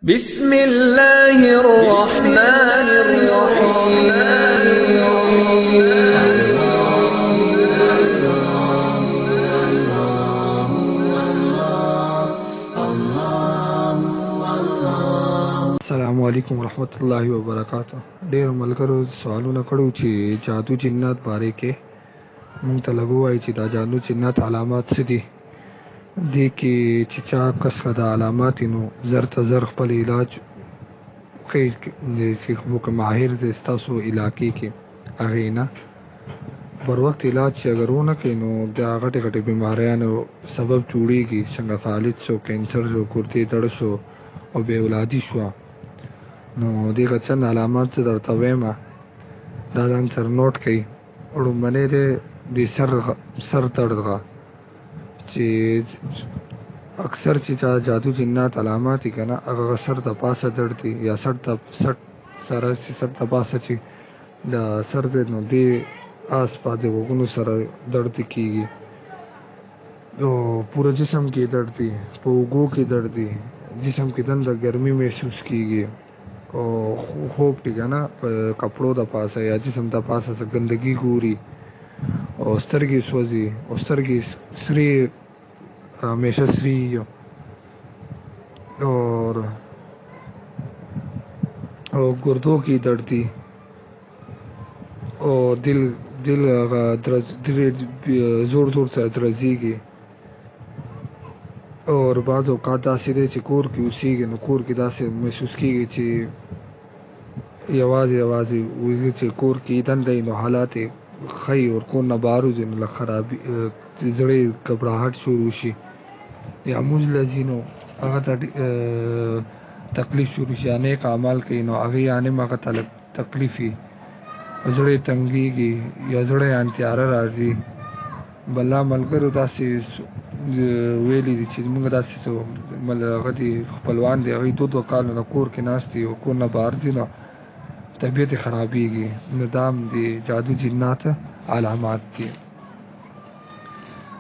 بسم الله الرحمن الرحيم. السلام علیکم ورحمت الله وبرکاته. ډیر ملګرو سوالونه کړو چې جادو جنات باره کې مونږ ته لګو وایي چې دا جادو جنات علامات څه دي. دې کې چې چا کس د علامات نو زر ته زر خپل علاج کوي چې کوم ماهر دی ستاسو علاقې کې هغې نه پر وخت علاج چې اگر ونه کوي نو دا غټې غټې بیماریانو سبب جوړېږي، څنګه فالج شو، کینسر شو، ګردې دړ شو او بې اولادي شوه. نو دغه چند علامات زه درته وایم، دا ځان سره نوټ کړئ. لومړنی دی د سر درد غه چې اکثر چې چا جادو جنات علامات دي که نه، هغه سر ته پاسه درد دي یا سر ته پاسه چې د سر دی نو دې آس پاس د غوږونو سره درد کېږي، او پوره جسم کې درد دي، په اوږو کې درد دي، جسم کې دنده ګرمي محسوس کېږي، او خوب کې که نه په کپړو د پاسه یا جسم د پاسه څه ګندګي ګوري، او سترګې سوځي، او سترګې سرې همیشه سرې وي، او ګردو کې درد دي، او دل زور سره درزیږي. اور بعض اوقات داسې دی چې کور کې اوسېږي نو کور کې داسې محسوس کېږي چې یوازې وځي چې کور کې دنده نو حالات یې ښه اور کور نه بهر وځي نو لږ خرابي زړه یې ګبراهټ شروع شي، یا مونځ له ځي نو هغه ته تکلیف شروع شي، یا نیک اعمال کوي نو هغې یعنې هغه ته لږ تکلیف وي، زړه یې تنګېږي یا زړه یې ان تیاره راځي. بله ملګرو داسې ویلي دي چې موږ داسې هغه دي خپلوان دي، هغوی 2 کالو نه کور کې ناست دي او کور نه بهر ځي نو طبیعت یې خرابېږي. نو دا هم د جادو جنات علامات دي.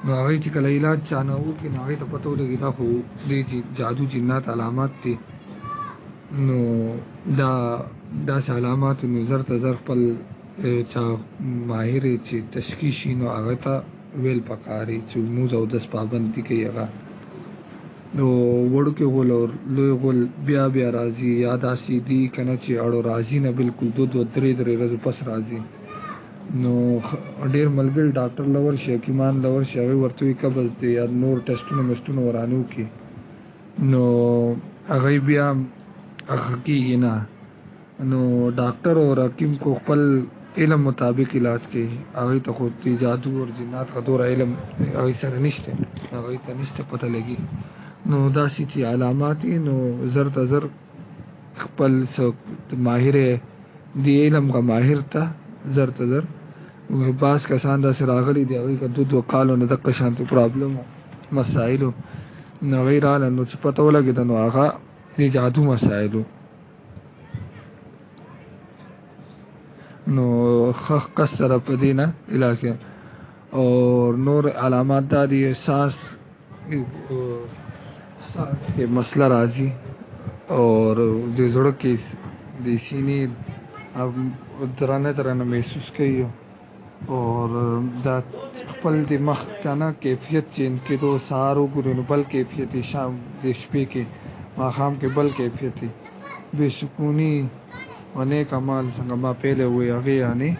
نو هغوی چې کله علاج چا نه وکړي نو هغوی ته پته ولګي دا خو د جادو جنات علامات دي. نو دا داسې علامات نو زر ته زر خپل چا ماهر چې تشخیص شي نو هغه ته ویل پکار دی چې لمونځ او اودس پابندي کوي هغه. نو وړوکی غول او لوی غول بیا راځي، یا داسې دي که نه چې اړو راځي نه، بلکل 2 3 ورځې پس راځي. نو ډېر ملګري ډاکټر له ورشي، حکیمان له ورشي، هغوی ورته وایي قبض دی یا نور ټسټونه مسټونه ورانه وکړي، نو هغوی بیا هغه کېږي نه. نو ډاکټر او حکیم کو خپل علم مطابق علاج کوي، هغوی ته خو د جادو او جنات څخه دومره علم هغوی سره نشته، هغوی ته نشته پته لګي. نو داسې چې علامات وي نو زر ته زر خپل ماهر د علم غ ماهر ته زر ته زر. بعض کسان داسې راغلي دي هغوی که 2 کالو نه دقه شانتې پرابلم مسایلو نو هغوی راغله نو چې پته ولګېده نو هغه د جادو مسایلو نو ښه کس سره په دې نه علاج کوي. او نور علامات دا دي، ساس کې مسله راځي، اور د زړه کې د سینې درانه محسوس کوي، اور دا خپل د مخ که نه کیفیت چینج کېدو، سهار وګوري نو بل کیفیت وي، شام د شپې کې ماښام کې بل کیفیت وي، بې سکوني و نیک اعمال څنګه ما پیلې ووایي هغې یعنې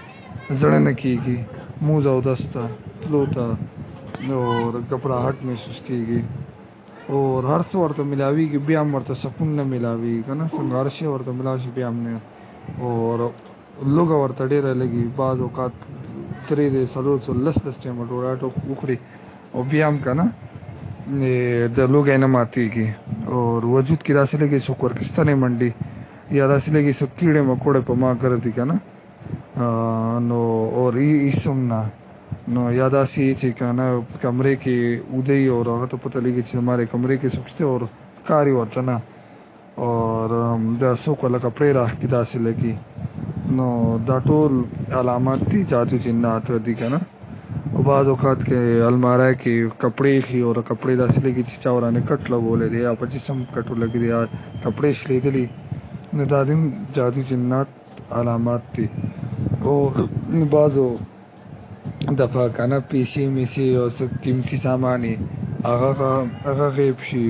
زړه نه کېږي، مونځ اودس ته تلو ته اور ګبراهټ محسوس کېږي، اور هر څه ورته ملاویږي بیا هم ورته سکون نه ملاویږي که نه، څنګه هر شی ورته ملاو شي بیا هم نه، اور لوږه ورته ډېره لګي، بعض اوقات 3 دی 4 10 ټایمه ډوډۍ وخوري او بیا هم که نه د لوږی نه ماتېږي، اور وجود کې داسې لګي څوک ورکستنې منډي یا داسې لګي څوک کیړې مکوړې په ما ګرځي که نه، نو اور هېڅ هم نه، نو یا داسې چې که نه کمرې کې ودی او هغه ته پته لګي چې زما کمرې کې څوک شته اور کار یې ورته نه، اور دا څوک لکه پرې راښکي داسې لګي. نو دا ټول علامات دي جادو جنات دي که نه. او بعض اوقات کې الماره کې کپڑے خي او کپڑے داسې لګي چې چا ورانه کټ لګولې دی یا په جسم کټو لګي دی یا کپڑے شلیدلی نو دا دیم جادو جنات علامات دي. او بعضو دفعه کنه پیسې میسي او څه قیمتي ساماني هغه غیب شي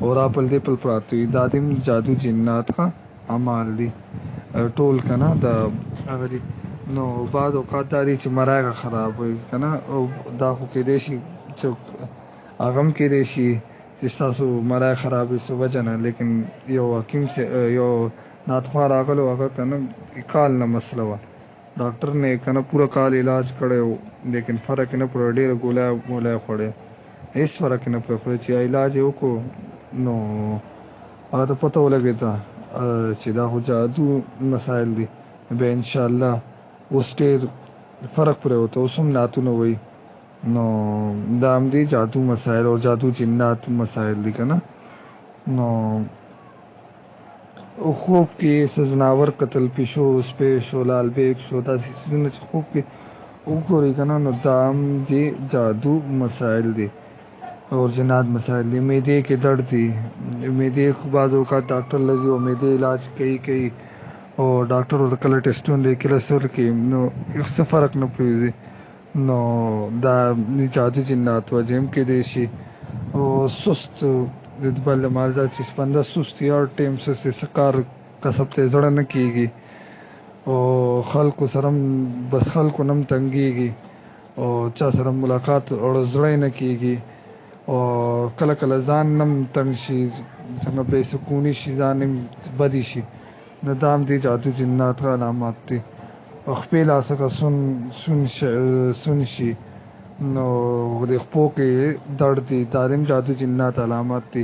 او را پل دی پل پراته وي دا دیم جادو جنات ها اعمال دي ټول کنه دا هغه دي. نو بعض اوقات دا دي چې مرغه خراب وي کنه او دا خو کې دی شي چې هغه هم کې دی شي چې تاسو مرغه خراب وي څه وجه نه لیکن یو حکیم سے یو ناتخوا راغلو هغه کنه کال نه مسله وه ډاکټر نه کنه پورا کال علاج کړی لیکن فرق نه پر ډېر ګولا خوړی هیڅ فرق نه پر چې علاج یې وکړو نو هغه ته پته ولګېده چې دا خو جادو مسایل دي بیا انشاءالله اوس ډېر فرق پرې وته اوس هم نعتونه وایي نو دا هم دي جادو مسایل او جادو جنات مسایل دي که نه. نو خوب کې څه ځناور قتل پیشو سپی شو لال بیګ شو داسې څیزونه چې خوب کې وګورئ که نه نو دا هم دي جادو مسایل دي او جنات مسایل دي. معدې کې درد دي معدې خو بعض اوقات ډاکټر لګي او معدې علاج کوي او ډاکټر ورته کله ټیسټونه لیکي کله څه ورکوي نو څه فرق نه پرېږدي نو دا جادو جنات وجه هم کېدی شي. او سست بل مالدا چې سپنده سست یا ټیم څه کار کسب ته زړه نه کېږي او خلکو سره بس خلکو نم تنګېږي او چا سره ملاقات او زړه نه کېږي او کله کله ځان نم تنګ شي څنګه بې سکوني شي ځان هم بدي شي نو دا هم دي جادو جنات علامات دي. او خپې لاسه سون شي نو د خپو کې درد دي دا هم جادو جنات علامات دي.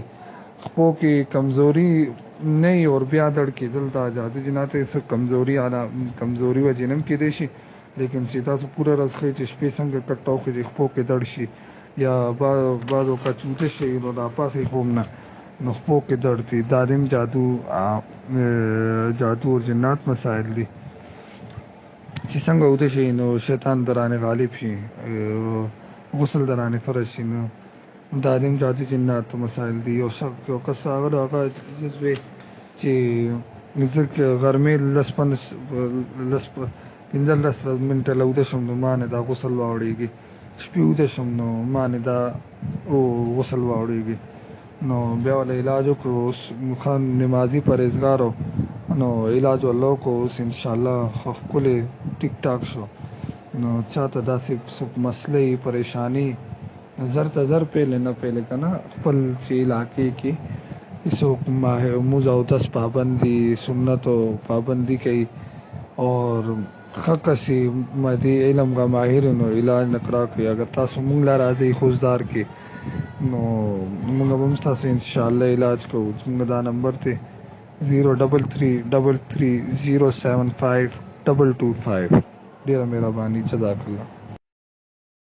خپو کې کمزوري نه اور بیا درد کېدل دا جادو جنات څه کمزوري وجې نه هم کېدی شي لیکن چې تاسو پوره ورځ ښایي چې شپې څنګه کټاو کې د خپو کې درد شي یا بعض اوقات چوته شي نو دا پاسې خوب نه نو خپو کې درد دي دا هم جادو اور جنات مسایل دي چې څنګه وته شي نو شیطان درانه غالب شي غسل درانه فرض شي نو دا دیم جادو جنات مسایل دي. یو کس هغه چې ځکه غرمې لس 15 منټه له وته شم نو ما نه دا غسل واوړېږي شپې وته شم نو ما نه دا غسل واوړېږي نو بیا ول علاج وکړو خان نمازي پرهیزګارو نو علاج والله کو اوس انشاءالله خپل ټیک ټاک شو نو چاته داسې مسلې پریشانی زر ته زر پیله نه پیله کنه خپل چې علاقې کې څوک موز او دس پابندي سنت او پابندي کوي اور خکسي مدي علم غا ماهر نو علاج نکړه کوي اگر تاسو مونږ لا راځي خوزدار کې نو موږ هم تاسو ان شاء الله علاج کوو. موږ دا نمبر ته 03333075225 ډیره مهرباني جزاک الله.